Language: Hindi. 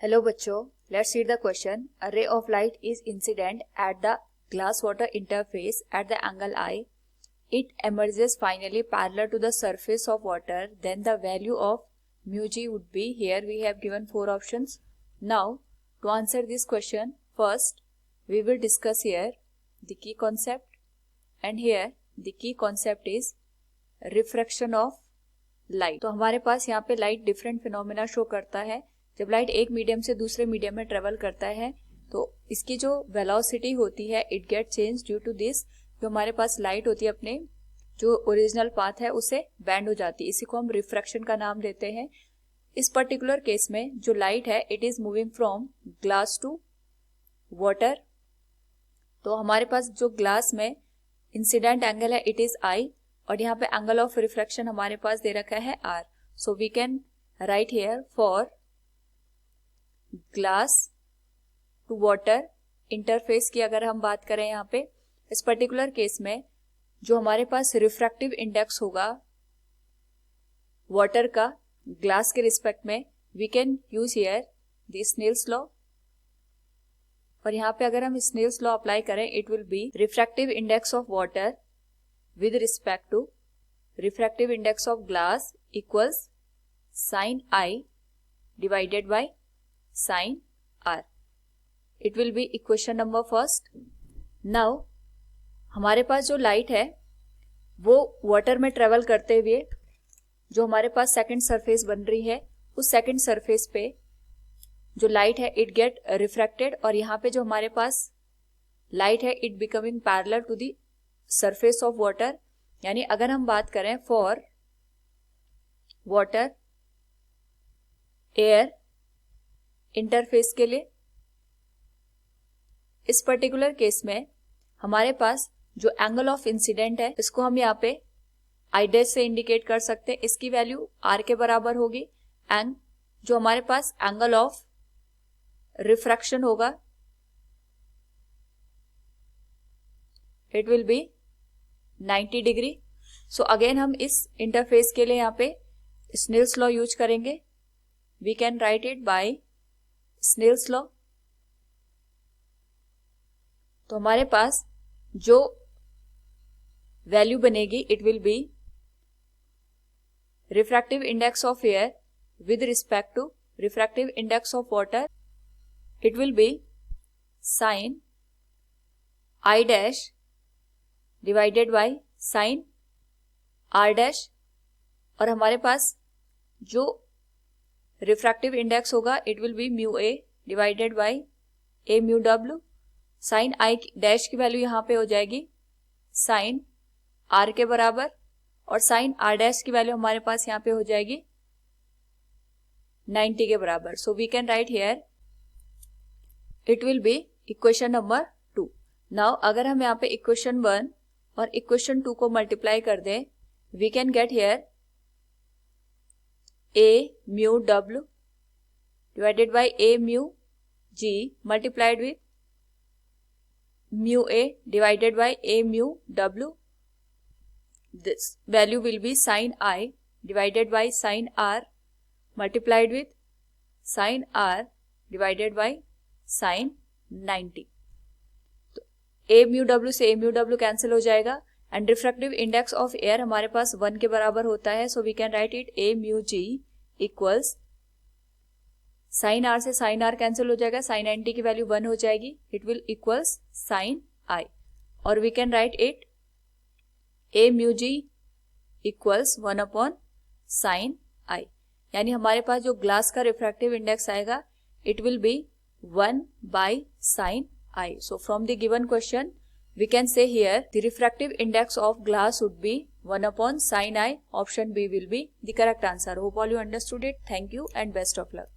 हेलो बच्चों, let's read the question. A ray of light is incident at the glass water interface at the angle I. It emerges finally parallel to the surface of water. Then the value of mu g would be, here we have given 4 options. Now to answer this question, first we will discuss here the key concept, and here the key concept is refraction of light. तो हमारे पास यहाँ पे लाइट डिफरेंट फिनोमेना शो करता है. जब लाइट एक मीडियम से दूसरे मीडियम में ट्रेवल करता है तो इसकी जो वेलोसिटी होती है it get change due to this. जो हमारे पास लाइट होती है अपने जो ओरिजिनल पाथ है उसे बैंड हो जाती है. इसी को हम रिफ्रैक्शन का नाम देते हैं. इस पर्टिकुलर केस में जो लाइट है it is moving from glass to water. तो हमारे पास जो ग्लास में इंसिडेंट एंगल है इट इज आई, और यहाँ पे एंगल ऑफ रिफ्रैक्शन हमारे पास दे रखा है R. So we can write here for glass to water interface की अगर हम बात करें यहाँ पे इस पर्टिकुलर केस में जो हमारे पास रिफ्रैक्टिव इंडेक्स होगा वाटर का ग्लास के रिस्पेक्ट में, we can use here the Snell's law. और यहाँ पे अगर हम स्नेल्स लॉ अप्लाई करें it will be refractive index of water with respect to refractive index of glass equals sin I divided by sin R. It will be equation number first. Now हमारे पास जो लाइट है वो वाटर में ट्रेवल करते हुए जो हमारे पास सेकंड सरफेस बन रही है उस सेकंड सरफेस पे जो लाइट है इट गेट रिफ्रैक्टेड, और यहाँ पे जो हमारे पास लाइट है it becoming parallel to the surface of water. यानी अगर हम बात करें फॉर वाटर एयर इंटरफेस के लिए, इस पर्टिकुलर केस में हमारे पास जो एंगल ऑफ इंसिडेंट है इसको हम यहाँ पे आई डैश से इंडिकेट कर सकते हैं. इसकी वैल्यू आर के बराबर होगी. एंड जो हमारे पास एंगल ऑफ रिफ्रैक्शन होगा it will be 90 degree. So again हम इस इंटरफेस के लिए यहाँ पे स्नेल्स लॉ यूज करेंगे. We can write it by Snell's law. तो हमारे पास जो वैल्यू बनेगी it will be refractive index of air with respect to refractive index of water. It will be sine I dash divided by sine R dash, और हमारे पास जो रिफ्रैक्टिव इंडेक्स होगा it will be mu A divided by A mu W. Sine I dash की वैल्यू यहाँ पे हो जाएगी साइन आर के बराबर, और साइन आर डैश की वैल्यू हमारे पास यहाँ पे हो जाएगी 90 के बराबर. So we can write here it will be equation number 2. Now अगर हम यहाँ पे इक्वेशन 1 और इक्वेशन 2 को मल्टीप्लाई कर दें we can get here A mu W divided by A mu G multiplied with mu A divided by A mu W. This value will be sine I divided by sine R multiplied with sine R divided by sine 90. A mu W से ए म्यू डब्ल्यू कैंसिल हो जाएगा. And refractive index of air हमारे पास 1 के बराबर होता है. So we can write it a mu g equals sine r से साइन आर कैंसिल हो जाएगा, साइन 90 की वैल्यू 1 हो जाएगी. It will equals sine I, और we can write it a mu g equals 1 upon sine I. यानी हमारे पास जो ग्लास का रिफ्रैक्टिव इंडेक्स आएगा it will be 1 by sine I. So from the given question we can say here the refractive index of glass would be 1 upon sin I. Option B will be the correct answer. Hope all you understood it. Thank you and best of luck.